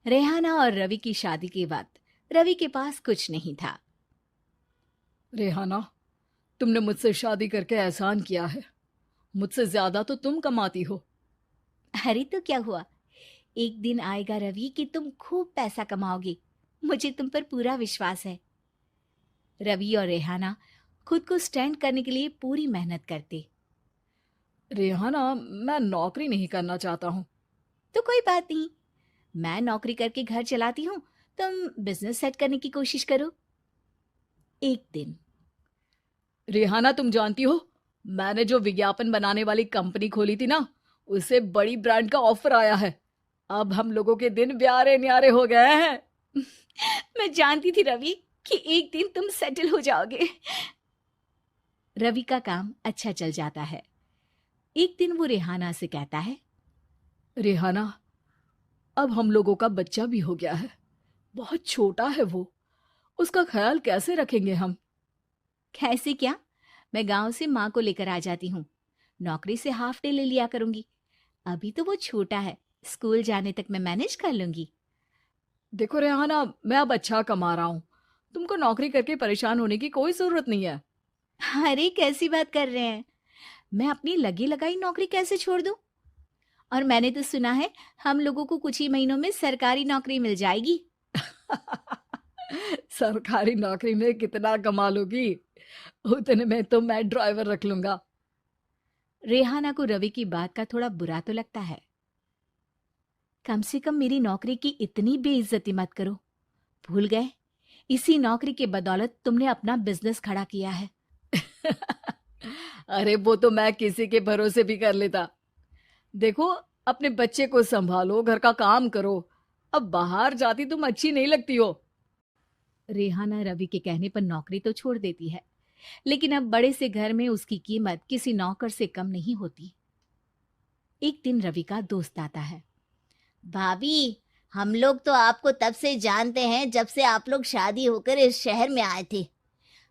रेहाना और रवि की शादी के वक्त रवि के पास कुछ नहीं था। रेहाना, तुमने मुझसे शादी करके एहसान किया है। मुझसे ज्यादा तो तुम कमाती हो। अरे तो क्या हुआ, एक दिन आएगा रवि कि तुम खूब पैसा कमाओगे। मुझे तुम पर पूरा विश्वास है। रवि और रेहाना खुद को स्टैंड करने के लिए पूरी मेहनत करते। रेहाना, मैं नौकरी नहीं करना चाहता हूँ। तो कोई बात नहीं, मैं नौकरी करके घर चलाती हूँ, तुम बिजनेस सेट करने की कोशिश करो। एक दिन रेहाना, तुम जानती हो, मैंने जो विज्ञापन बनाने वाली कंपनी खोली थी ना, उसे बड़ी ब्रांड का ऑफर आया है। अब हम लोगों के दिन ब्यारे न्यारे हो गए हैं। मैं जानती थी रवि कि एक दिन तुम सेटल हो जाओगे। रवि का काम अच्छा चल जाता है। एक दिन वो रेहाना से कहता है, रेहाना, अब हम लोगों का बच्चा भी हो गया है। बहुत छोटा है वो। उसका ख्याल कैसे रखेंगे हम? कैसे क्या, मैं गांव से माँ को लेकर आ जाती हूँ। नौकरी से हाफ डे ले लिया करूंगी। अभी तो वो छोटा है, स्कूल जाने तक मैं मैनेज कर लूंगी। देखो रेहाना, मैं अब अच्छा कमा रहा हूँ। तुमको नौकरी करके परेशान होने की कोई जरूरत नहीं है। अरे कैसी बात कर रहे हैं, मैं अपनी लगी लगाई नौकरी कैसे छोड़ दूं? और मैंने तो सुना है हम लोगों को कुछ ही महीनों में सरकारी नौकरी मिल जाएगी। सरकारी नौकरी में कितना कमा लोगी? उतने में तो मैं ड्राइवर रख लूंगा। रेहाना को रवि की बात का थोड़ा बुरा तो लगता है। कम से कम मेरी नौकरी की इतनी बेइज्जती मत करो। भूल गए, इसी नौकरी के बदौलत तुमने अपना बिजनेस खड़ा किया है। अरे वो तो मैं किसी के भरोसे भी कर लेता। देखो, अपने बच्चे को संभालो, घर का काम करो। अब बाहर जाती तुम अच्छी नहीं लगती हो। रेहाना रवि के कहने पर नौकरी तो छोड़ देती है, लेकिन अब बड़े से घर में उसकी कीमत किसी नौकर से कम नहीं होती। एक दिन रवि का दोस्त आता है। भाभी, हम लोग तो आपको तब से जानते हैं जब से आप लोग शादी होकर इस शहर में आए थे।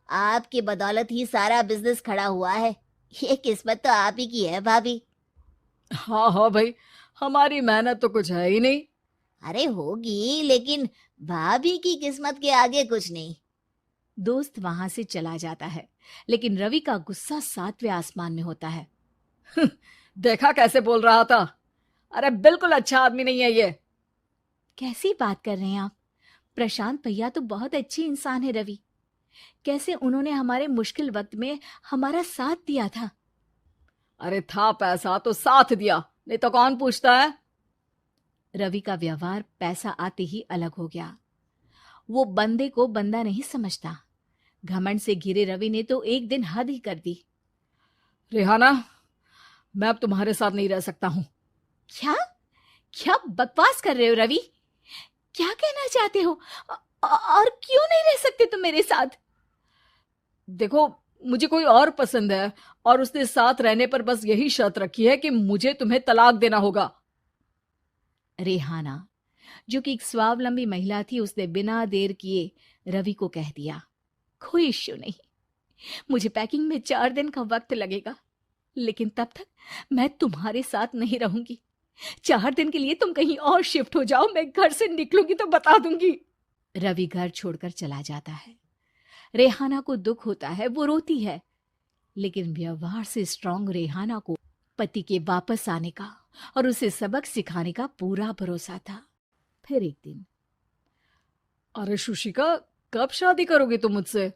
आपकी बदौलत ही सारा बिजनेस खड़ा हुआ है। ये किस्मत तो आप ही की है भाभी। हाँ हाँ भाई, हमारी मेहनत तो कुछ है ही नहीं। अरे होगी, लेकिन भाभी की किस्मत के आगे कुछ नहीं। दोस्त वहां से चला जाता है, लेकिन रवि का गुस्सा सातवें आसमान में होता है। देखा कैसे बोल रहा था? अरे बिल्कुल अच्छा आदमी नहीं है ये। कैसी बात कर रहे हैं आप? प्रशांत भैया तो बहुत अच्छे इंसान है रवि। कैसे उन्होंने हमारे मुश्किल वक्त में हमारा साथ दिया था। अरे था पैसा तो साथ दिया, नहीं तो कौन पूछता है? रवि का व्यवहार पैसा आते ही अलग हो गया। वो बंदे को बंदा नहीं समझता। घमंड से घिरे रवि ने तो एक दिन हद ही कर दी। रेहाना, मैं अब तुम्हारे साथ नहीं रह सकता हूँ। क्या? क्या बकवास कर रहे हो रवि? क्या कहना चाहते हो? और क्यों नहीं रह सकते तुम मेरे साथ? देखो, मुझे कोई और पसंद है, और उसने साथ रहने पर बस यही शर्त रखी है कि मुझे तुम्हें तलाक देना होगा। रेहाना, जो कि एक स्वावलंबी महिला थी, उसने बिना देर किए रवि को कह दिया, कोई इश्यू नहीं, मुझे पैकिंग में 4 दिन का वक्त लगेगा, लेकिन तब तक मैं तुम्हारे साथ नहीं रहूंगी। 4 दिन के लिए तुम कहीं और शिफ्ट हो जाओ, मैं घर से निकलूंगी तो बता दूंगी। रवि घर छोड़कर चला जाता है। रेहाना को दुख होता है, वो रोती है, लेकिन व्यवहार से स्ट्रांग रेहाना को पति के वापस आने का और उसे सबक सिखाने का पूरा भरोसा था। फिर एक दिन अरे शुशिका, कब शादी करोगे तुम मुझसे?